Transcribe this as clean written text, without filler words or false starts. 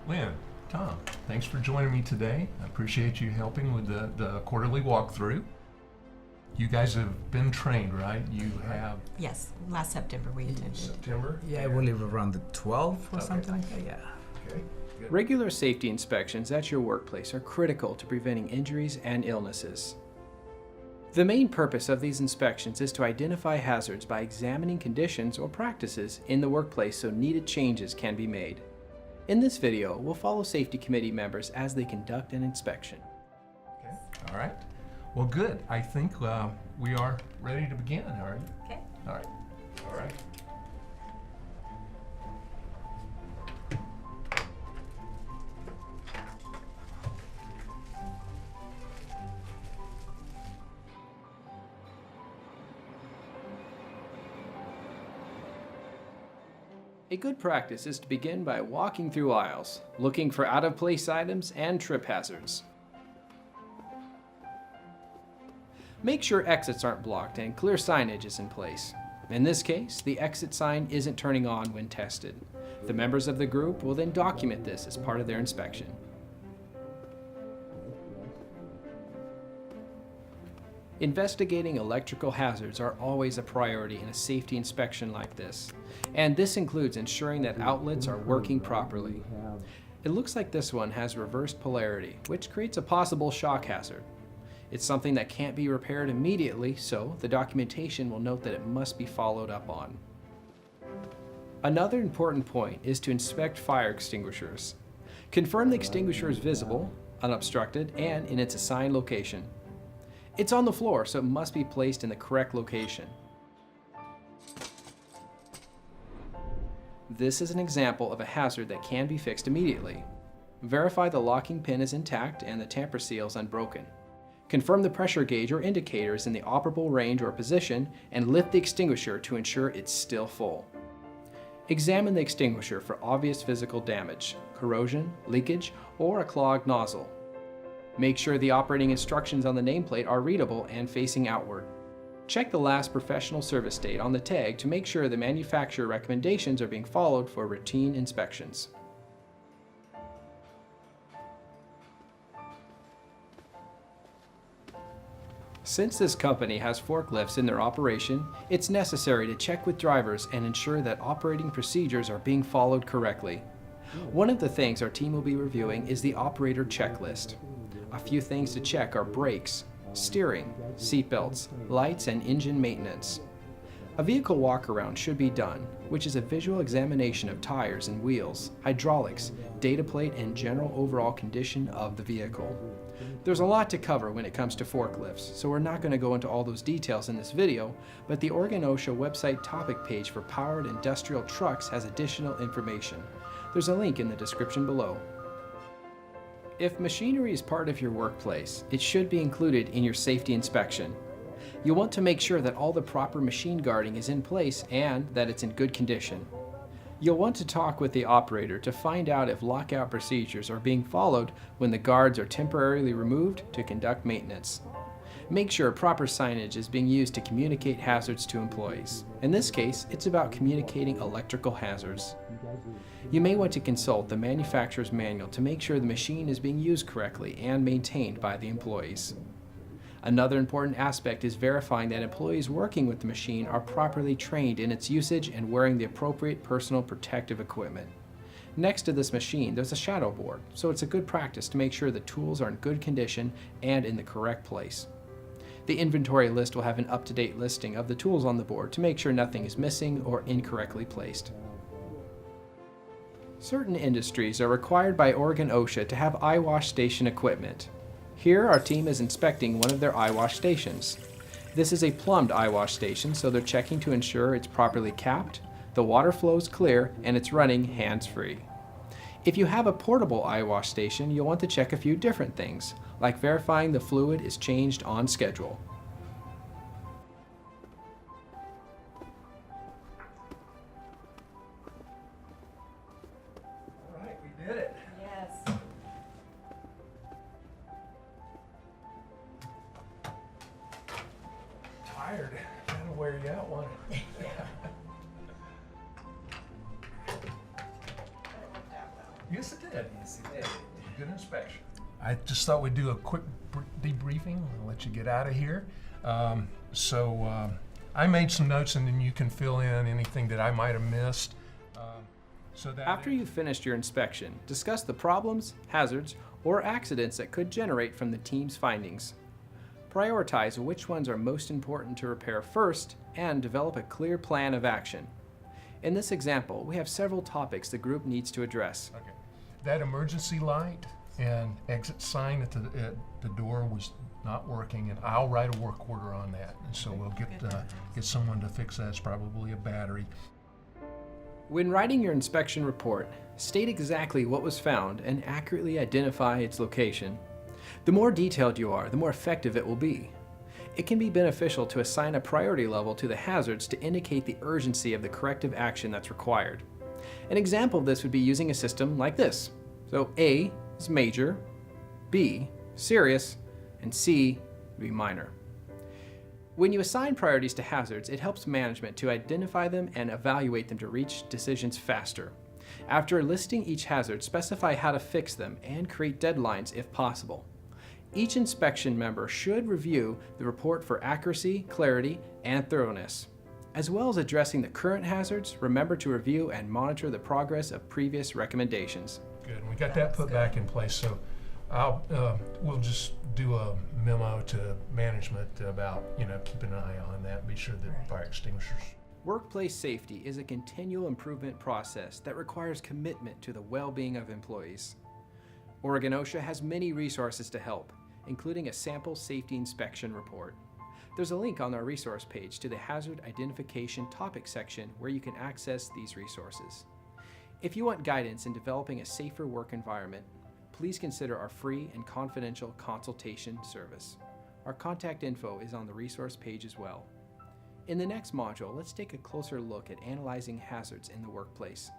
Lynn, Tom, thanks for joining me today. I appreciate you helping with the quarterly walkthrough. You guys have been trained, right? You have Yes, last September we attended. September? Yeah, I believe around the 12th or Okay. something like that, yeah. Okay, good. Regular safety inspections at your workplace are critical to preventing injuries and illnesses. The main purpose of these inspections is to identify hazards by examining conditions or practices in the workplace so needed changes can be made. In this video, we'll follow safety committee members as they conduct an inspection. Okay, all right. Well, good. I think we are ready to begin, all right? Okay. All right. All right. A good practice is to begin by walking through aisles, looking for out-of-place items and trip hazards. Make sure exits aren't blocked and clear signage is in place. In this case, the exit sign isn't turning on when tested. The members of the group will then document this as part of their inspection. Investigating electrical hazards are always a priority in a safety inspection like this, and this includes ensuring that outlets are working properly. It looks like this one has reversed polarity, which creates a possible shock hazard. It's something that can't be repaired immediately, so the documentation will note that it must be followed up on. Another important point is to inspect fire extinguishers. Confirm the extinguisher is visible, unobstructed, and in its assigned location. It's on the floor, so it must be placed in the correct location. This is an example of a hazard that can be fixed immediately. Verify the locking pin is intact and the tamper seal is unbroken. Confirm the pressure gauge or indicator is in the operable range or position and lift the extinguisher to ensure it's still full. Examine the extinguisher for obvious physical damage, corrosion, leakage, or a clogged nozzle. Make sure the operating instructions on the nameplate are readable and facing outward. Check the last professional service date on the tag to make sure the manufacturer recommendations are being followed for routine inspections. Since this company has forklifts in their operation, it's necessary to check with drivers and ensure that operating procedures are being followed correctly. One of the things our team will be reviewing is the operator checklist. A few things to check are brakes, steering, seatbelts, lights, and engine maintenance. A vehicle walkaround should be done, which is a visual examination of tires and wheels, hydraulics, data plate, and general overall condition of the vehicle. There's a lot to cover when it comes to forklifts, so we're not going to go into all those details in this video, but the Oregon OSHA website topic page for powered industrial trucks has additional information. There's a link in the description below. If machinery is part of your workplace, it should be included in your safety inspection. You'll want to make sure that all the proper machine guarding is in place and that it's in good condition. You'll want to talk with the operator to find out if lockout procedures are being followed when the guards are temporarily removed to conduct maintenance. Make sure proper signage is being used to communicate hazards to employees. In this case, it's about communicating electrical hazards. You may want to consult the manufacturer's manual to make sure the machine is being used correctly and maintained by the employees. Another important aspect is verifying that employees working with the machine are properly trained in its usage and wearing the appropriate personal protective equipment. Next to this machine, there's a shadow board, so it's a good practice to make sure the tools are in good condition and in the correct place. The inventory list will have an up-to-date listing of the tools on the board to make sure nothing is missing or incorrectly placed. Certain industries are required by Oregon OSHA to have eye wash station equipment. Here, our team is inspecting one of their eye wash stations. This is a plumbed eye wash station, so they're checking to ensure it's properly capped, the water flows clear, and it's running hands-free. If you have a portable eye wash station, you'll want to check a few different things, like verifying the fluid is changed on schedule. All right, we did it. Yes. Tired. That'll wear you out, won't it? Yes, it did. Yes, it did. Good inspection. I just thought we'd do a quick debriefing and let you get out of here. I made some notes, and then you can fill in anything that I might have missed. After you've finished your inspection, discuss the problems, hazards, or accidents that could generate from the team's findings. Prioritize which ones are most important to repair first and develop a clear plan of action. In this example, we have several topics the group needs to address. Okay. That emergency light and exit sign at the door was not working, and I'll write a work order on that. And so we'll get someone to fix that. It's probably a battery. When writing your inspection report, state exactly what was found and accurately identify its location. The more detailed you are, the more effective it will be. It can be beneficial to assign a priority level to the hazards to indicate the urgency of the corrective action that's required. An example of this would be using a system like this. So A is major, B serious, and C would be minor. When you assign priorities to hazards, it helps management to identify them and evaluate them to reach decisions faster. After listing each hazard, specify how to fix them and create deadlines if possible. Each inspection member should review the report for accuracy, clarity, and thoroughness. As well as addressing the current hazards, remember to review and monitor the progress of previous recommendations. Good. And we got that put back in place. So we'll just do a memo to management about, keeping an eye on that. Be sure that fire extinguishers. Workplace safety is a continual improvement process that requires commitment to the well-being of employees. Oregon OSHA has many resources to help, including a sample safety inspection report. There's a link on our resource page to the Hazard Identification Topic section where you can access these resources. If you want guidance in developing a safer work environment, please consider our free and confidential consultation service. Our contact info is on the resource page as well. In the next module, let's take a closer look at analyzing hazards in the workplace.